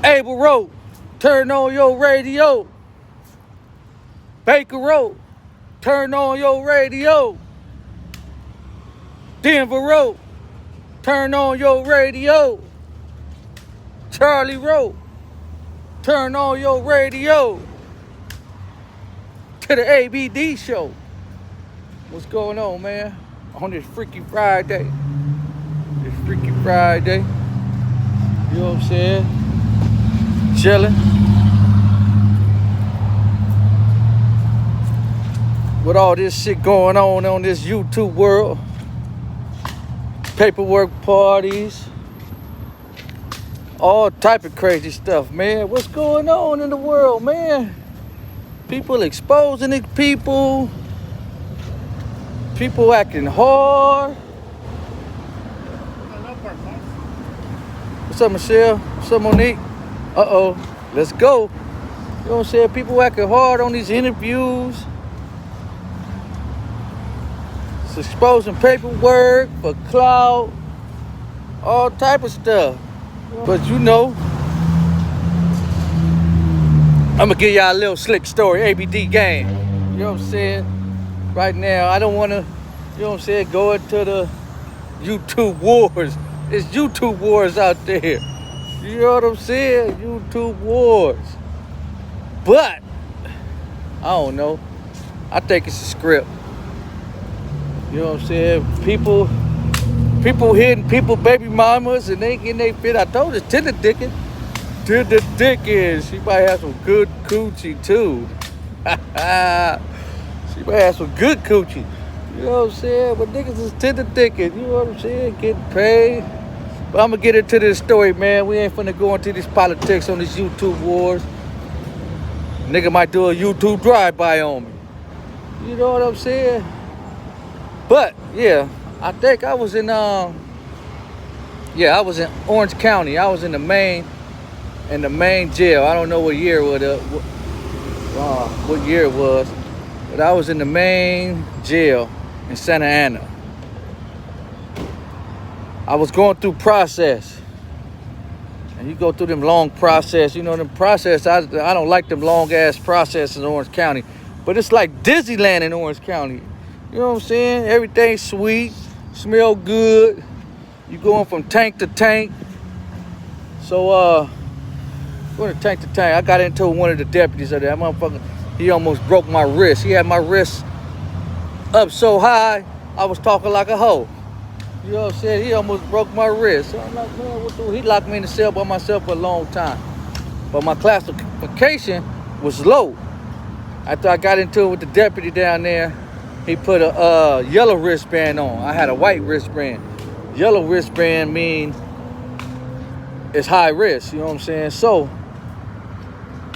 Abel Road, turn on your radio. Baker Road, turn on your radio. Denver Road, turn on your radio. Charlie Road, turn on your radio. To the ABD Show. What's going on, man? On this Freaky Friday. This Freaky Friday. You know what I'm saying? Chilling. With all this shit going on this YouTube world. Paperwork parties. All type of crazy stuff, man. What's going on in the world, man? People exposing the people. People acting hard. What's up, Michelle? What's up, Monique? Uh-oh. Let's go. You know what I'm saying? People acting hard on these interviews. It's exposing paperwork for clout. All type of stuff. But you know, I'm gonna give y'all a little slick story, ABD gang. You know what I'm saying? Right now, I don't wanna, you know what I'm saying, go into the YouTube wars. It's YouTube wars out there. You know what I'm saying? YouTube wars. But, I don't know. I think it's a script. You know what I'm saying? People hitting people baby mamas and they getting they fit. I told you, Tinder dickin'. Tinder dickin'. She might have some good coochie too. She might have some good coochie. You know what I'm saying? But niggas is Tinder dickin'. You know what I'm saying? Getting paid. But I'm gonna get into this story, man. We ain't finna go into this politics on these YouTube wars. Nigga might do a YouTube drive-by on me. You know what I'm saying? But yeah, I think I was in I was in Orange County. I was in the main jail. I don't know what year it was, but I was in the main jail in Santa Ana. I was going through process. And you go through them long process, you know, them process, I don't like them long ass processes in Orange County. But it's like Disneyland in Orange County. You know what I'm saying? Everything's sweet, smell good. You going from tank to tank. So, going to tank to tank. I got into one of the deputies of that motherfucker. He almost broke my wrist. He had my wrist up so high, I was talking like a hoe. You know what I'm saying? He almost broke my wrist. So I'm like, man, what the? He locked me in the cell by myself for a long time. But my classification was low. After I got into it with the deputy down there, he put a yellow wristband on. I had a white wristband. Yellow wristband mean it's high risk, you know what I'm saying? So,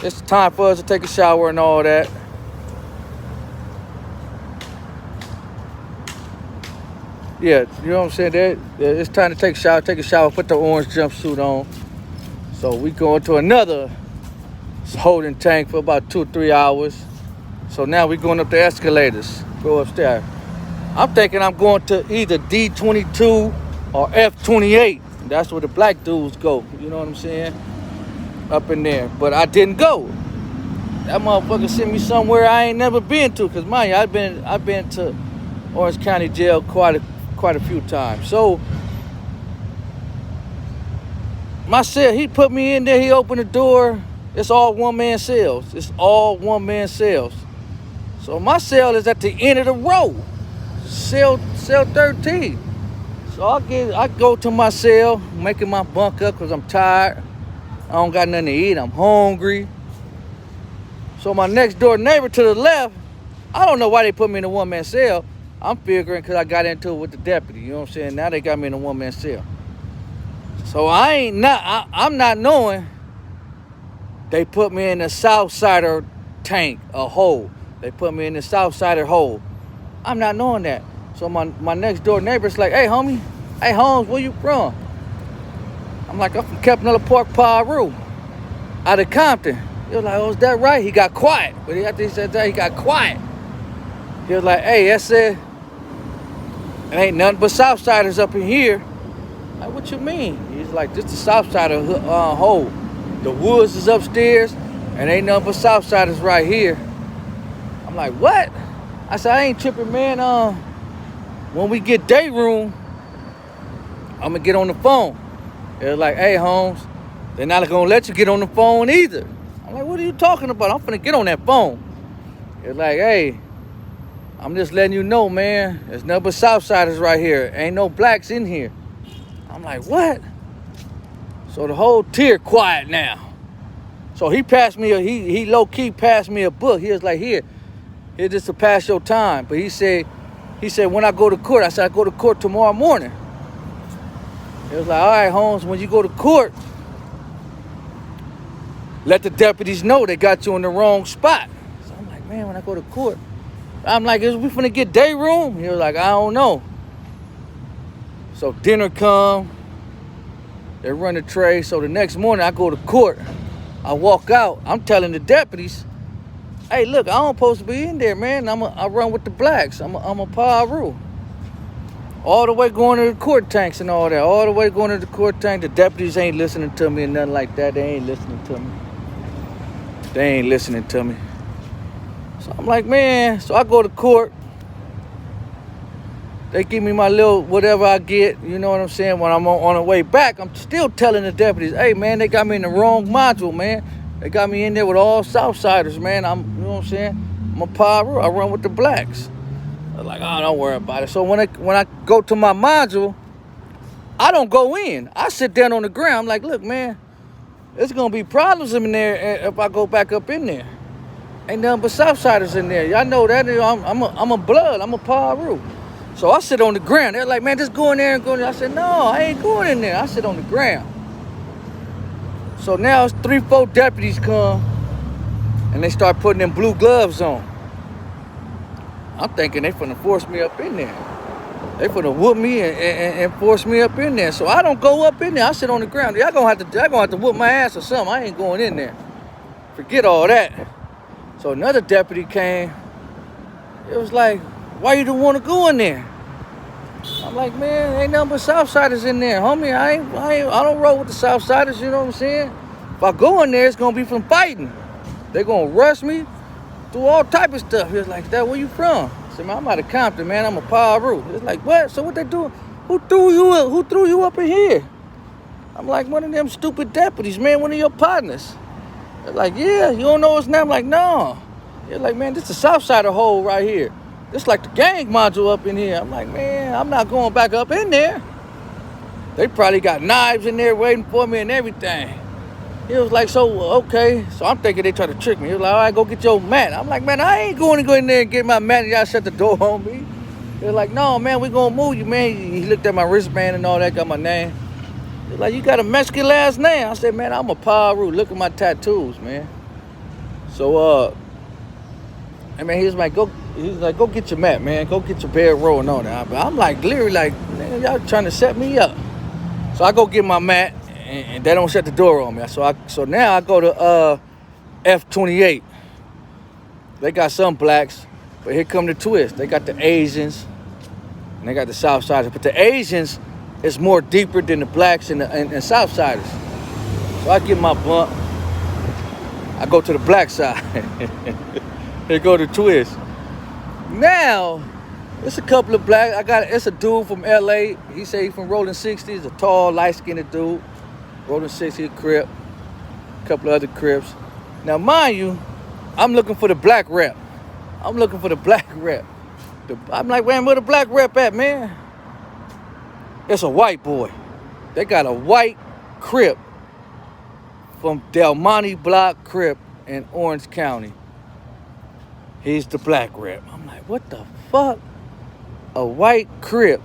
it's time for us to take a shower and all that. Yeah, you know what I'm saying? It's time to take a shower, put the orange jumpsuit on. So, we go into another holding tank for about 2-3 hours. So, now we going up the escalators. Go upstairs. I'm thinking I'm going to either D22 or F28. That's where the black dudes go. You know what I'm saying? Up in there. But I didn't go. That motherfucker sent me somewhere I ain't never been to. Cause mind you, I've been to Orange County Jail quite a few times. So my cell, he put me in there. He opened the door. It's all one-man cells. It's all one-man cells. So my cell is at the end of the row, cell 13. So I go to my cell, making my bunk up because I'm tired. I don't got nothing to eat. I'm hungry. So my next door neighbor to the left, I don't know why they put me in a one-man cell. I'm figuring because I got into it with the deputy. You know what I'm saying? Now they got me in a one-man cell. So I'm not knowing they put me in the south sider tank, a hole. They put me in the south sider hole. I'm not knowing that. So my next door neighbor's like, hey, homie. Hey, Holmes, where you from? I'm like, I'm from Capitol Park, Paru. Out of Compton. He was like, oh, is that right? He got quiet. But after he said that, he got quiet. He was like, hey, that's it. It ain't nothing but Southsiders up in here. Like, what you mean? He's like, this the Southsider hole. The woods is upstairs, and ain't nothing but Southsiders right here. I'm like, what? I said, I ain't tripping, man. When we get day room, I'm gonna get on the phone. They're like, hey, Holmes, they're not gonna let you get on the phone either. I'm like, what are you talking about? I'm finna get on that phone. They're like, hey, I'm just letting you know, man, there's nothing but Southsiders right here. Ain't no blacks in here. I'm like, what? So the whole tier quiet now. So he passed me, he low-key passed me a book. He was like, here just to pass your time. But he said, when I go to court, I said, I go to court tomorrow morning. He was like, all right, Holmes, when you go to court, let the deputies know they got you in the wrong spot. So I'm like, man, when I go to court, I'm like, is we finna get day room? He was like, I don't know. So dinner come, they run the tray. So the next morning I go to court. I walk out, I'm telling the deputies, hey, look, I don't supposed to be in there, man. I run with the blacks. I'm a Paru. All the way going to the court tanks and all that. All the way going to the court tank. The deputies ain't listening to me and nothing like that. They ain't listening to me. They ain't listening to me. So I'm like, man, so I go to court. They give me my little whatever I get, you know what I'm saying? When I'm on the way back, I'm still telling the deputies, hey, man, they got me in the wrong module, man. They got me in there with all Southsiders, man. You know what I'm saying? I'm a Paru. I run with the blacks. They're like, oh, don't worry about it. So when I go to my module, I don't go in. I sit down on the ground. I'm like, look, man, there's going to be problems in there if I go back up in there. Ain't nothing but Southsiders in there. Y'all know that. I'm a blood. I'm a Paru. So I sit on the ground. They're like, man, just go in there and go in there. I said, no, I ain't going in there. I sit on the ground. So now it's 3-4 deputies come and they start putting them blue gloves on. I'm thinking they finna force me up in there. They finna whoop me and force me up in there. So I don't go up in there. I sit on the ground. Y'all gonna have to whoop my ass or something. I ain't going in there. Forget all that. So another deputy came. It was like, why you don't want to go in there? I'm like, man, ain't nothing but Southsiders in there, homie. I don't roll with the Southsiders, you know what I'm saying? If I go in there, it's gonna be from fighting. They gonna rush me, do all type of stuff. He was like, that where you from? I said, man, I'm out of Compton, man. I'm a Paru. It's like, what? So what they doing? Who threw you up in here? I'm like, one of them stupid deputies, man, one of your partners. They're like, yeah, you don't know his name? I'm like, no. They're like, man, this is the Southsider hole right here. This like the gang module up in here. I'm like, man, I'm not going back up in there. They probably got knives in there waiting for me and everything. He was like, so, okay. So I'm thinking they try to trick me. He was like, all right, go get your mat. I'm like, man, I ain't going to go in there and get my mat and y'all shut the door on me. They're like, no, man, we going to move you, man. He looked at my wristband and all that, got my name. They're like, you got a Mexican last name? I said, man, I'm a Paru. Look at my tattoos, man. So, I mean, he was like, go get your mat, man. Go get your bedroll and all that. But I'm like, literally like, man, y'all trying to set me up. So I go get my mat, and they don't shut the door on me. So now I go to F28. They got some blacks, but here come the twist. They got the Asians, and they got the Southsiders. But the Asians is more deeper than the blacks and Southsiders. So I get my bump. I go to the black side. Here go the twist. Now, it's a couple of black. It's a dude from LA. He say he from Rolling 60s, a tall, light-skinned dude. Rolling 60, Crip. A couple of other Crips. Now, mind you, I'm looking for the black rep. I'm like, man, where the black rep at, man? It's a white boy. They got a white Crip from Del Monte Block Crip in Orange County. He's the black rep. I'm like, what the fuck? A white Crip.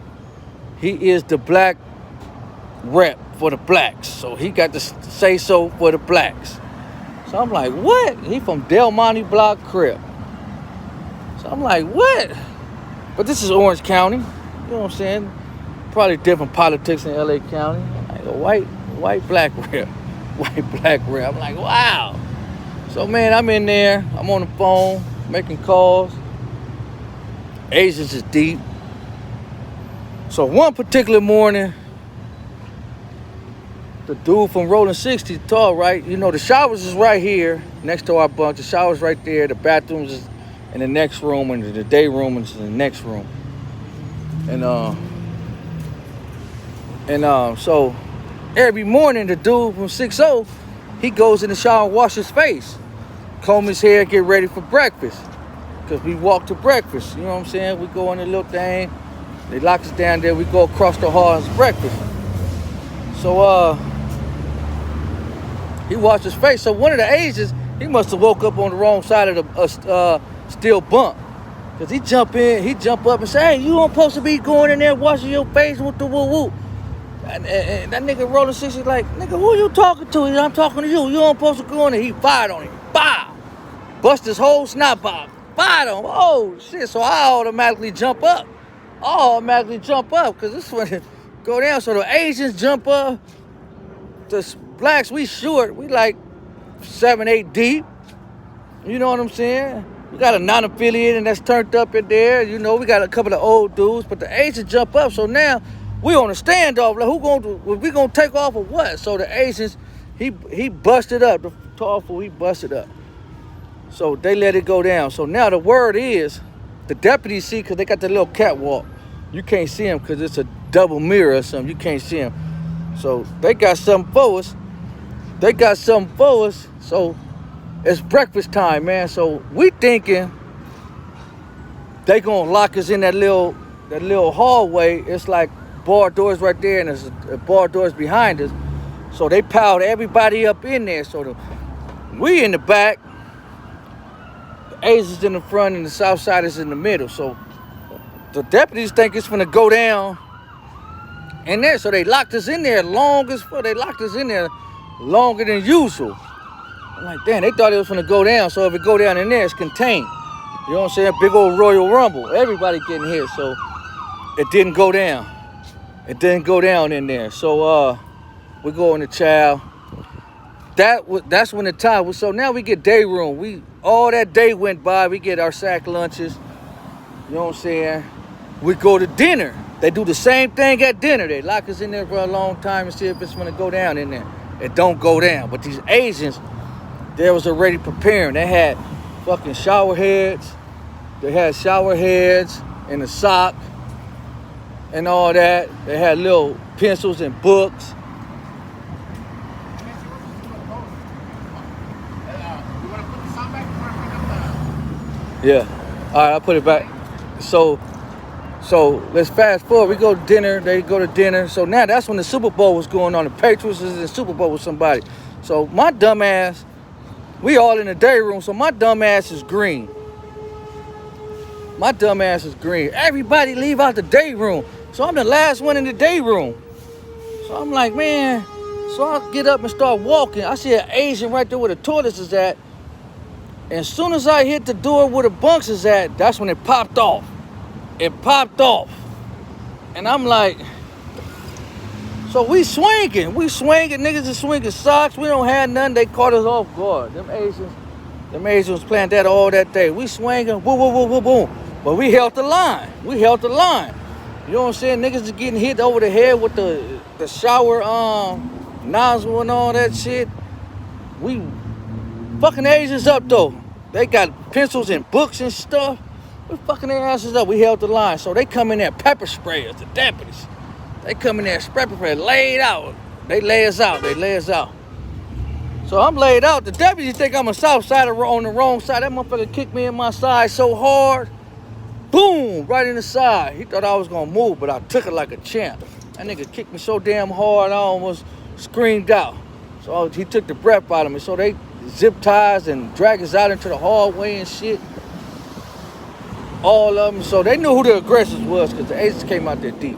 He is the black rep for the blacks. So he got to say so for the blacks. So I'm like, what? He from Del Monte Block Crip. So I'm like, what? But this is Orange County. You know what I'm saying? Probably different politics in LA County. Like a white black rep. White black rep. I'm like, wow. So man, I'm in there. I'm on the phone, making calls. Asians is deep. So one particular morning, the dude from Rolling 60, tall, right? You know, the showers is right here next to our bunk. The showers right there. The bathrooms is in the next room, and the day room is in the next room. So every morning, the dude from 60, he goes in the shower and washes his face, comb his hair, get ready for breakfast. Because we walk to breakfast, you know what I'm saying? We go in the little thing, they lock us down there, we go across the hall and it's breakfast. So he washed his face. So one of the Asians, he must have woke up on the wrong side of the steel bunk. Because he jump up and say, hey, you don't supposed to be going in there washing your face with the woo-woo. And that nigga Rolling 60 like, nigga, who you talking to? I'm talking to you. You don't supposed to go in there. He fired on him. Bow! Bust his whole snot out. Fired on him. Oh, shit. So I automatically jump up. Because this one go down. So the Asians jump up. The blacks, we short. We like 7, 8 deep. You know what I'm saying? We got a non-affiliated that's turned up in there. You know, we got a couple of old dudes. But the Asians jump up. So now we on a standoff. Like, who gonna do? We gonna take off or what? So the Asians, he busted up. The tall fool, he busted up. So they let it go down. So now the word is, the deputies see, because they got the little catwalk. You can't see them because it's a double mirror or something. You can't see them. So they got something for us. So it's breakfast time, man. So we thinking they gonna lock us in that little hallway. It's like bar doors right there, and there's bar doors behind us. So they piled everybody up in there. So we in the back, the Asians in the front, and the South Side is in the middle. So the deputies think it's gonna go down in there. So they locked us in there longer than usual. I'm like, damn, they thought it was gonna go down. So if it go down in there, it's contained. You know what I'm saying? Big old Royal Rumble. Everybody getting hit. So it didn't go down. In there. So we go in the chow. That's when the time was. So now we get day room. All that day went by. We get our sack lunches. You know what I'm saying? We go to dinner. They do the same thing at dinner. They lock us in there for a long time and see if it's gonna go down in there. It don't go down. But these Asians, they was already preparing. They had fucking shower heads. They had shower heads and a sock and all that. They had little pencils and books. Yeah. All right, I'll put it back. So let's fast forward. We go to dinner. They go to dinner. So now that's when the Super Bowl was going on. The Patriots was in the Super Bowl with somebody. So my dumb ass, we all in the day room. So my dumb ass is green. Everybody leave out the day room. So I'm the last one in the day room. So I'm like, man. So I get up and start walking. I see an Asian right there where the toilets is at. And as soon as I hit the door where the bunks is at, that's when it popped off. And I'm like, so we swinging, niggas is swinging socks. We don't have nothing. They caught us off guard. Them Asians planned that all that day. We swinging, boom, boom, boom, boom, boom. But we held the line. You know what I'm saying? Niggas is getting hit over the head with the shower nozzle and all that shit. We fucking Asians up though. They got pencils and books and stuff. We fucking their asses up. We held the line. So they come in there, pepper sprayers, the deputies. They come in there, pepper spray, laid out. They lay us out. So I'm laid out. The deputies think I'm a south sider on the wrong side. That motherfucker kicked me in my side so hard. Boom, right in the side. He thought I was gonna move, but I took it like a champ. That nigga kicked me so damn hard, I almost screamed out. So he took the breath out of me. So they zip ties and drag us out into the hallway and shit. All of them. So they knew who the aggressors was because the Asians came out there deep.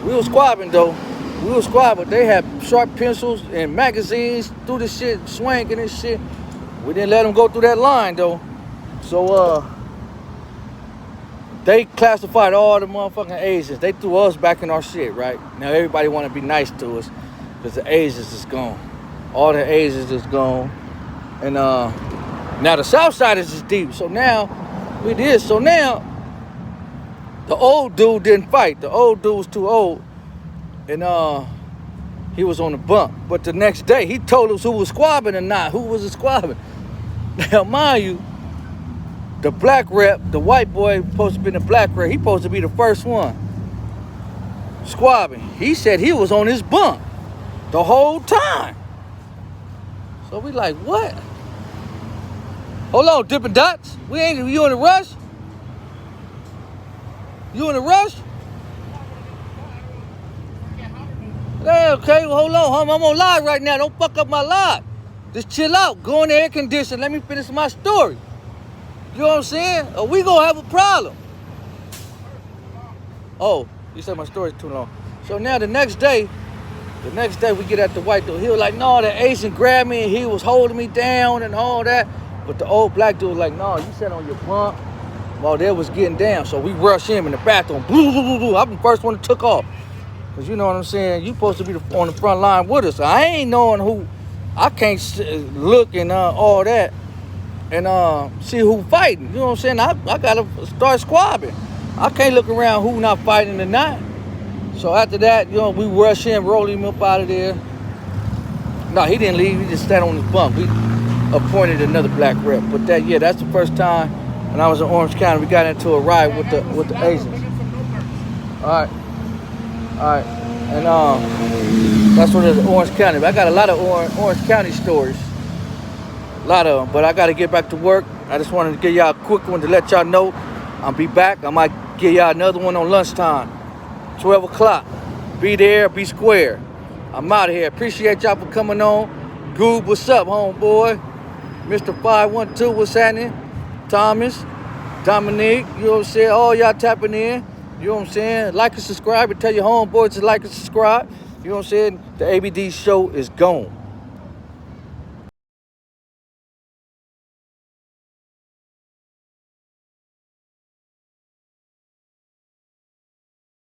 We was squabbing though. But they had sharp pencils and magazines through the shit, swinging and shit. We didn't let them go through that line though. So they classified all the motherfucking Asians. They threw us back in our shit, right? Now everybody want to be nice to us because the Asians is gone. All the Asians is gone. And now the South Side is just deep. So now we did. So now the old dude didn't fight. The old dude was too old. And he was on the bump. But the next day, he told us who was squabbing or not, who was squabbing. Now, mind you, the black rep, the white boy supposed to be the black rep, he supposed to be the first one squabbing. He said he was on his bump the whole time. So we like, what? Hold on, Dippin' Dots. You in a rush? You in a rush? Hey, okay, well, hold on, I'm on live right now. Don't fuck up my live. Just chill out. Go in the air conditioner. Let me finish my story. You know what I'm saying? Or we gonna have a problem. Oh, you said my story's too long. So now the next day we get at the white dude. He was like, no, the Asian grabbed me and he was holding me down and all that. But the old black dude was like, no, you sat on your bump while they was getting down. So we rushed him in the bathroom. I'm the first one that took off. Because you know what I'm saying? You supposed to be on the front line with us. I ain't knowing who. I can't look and all that and see who fighting. You know what I'm saying? I got to start squabbing. I can't look around who not fighting or not. So after that, you know, we rushed him, rolled him up out of there. No, he didn't leave. He just sat on his bump. We appointed another black rep. But that's the first time when I was in Orange County, we got into a riot with the Asians. All right. And that's what it is, Orange County. But I got a lot of Orange County stories. A lot of them. But I got to get back to work. I just wanted to give y'all a quick one to let y'all know I'll be back. I might give y'all another one on lunchtime. 12 o'clock. Be there, be square. I'm out of here. Appreciate y'all for coming on. Goob, what's up, homeboy? Mr. 512, what's happening? Thomas, Dominique, you know what I'm saying? All y'all tapping in. You know what I'm saying? Like and subscribe and tell your homeboys to like and subscribe. You know what I'm saying? The ABD show is gone.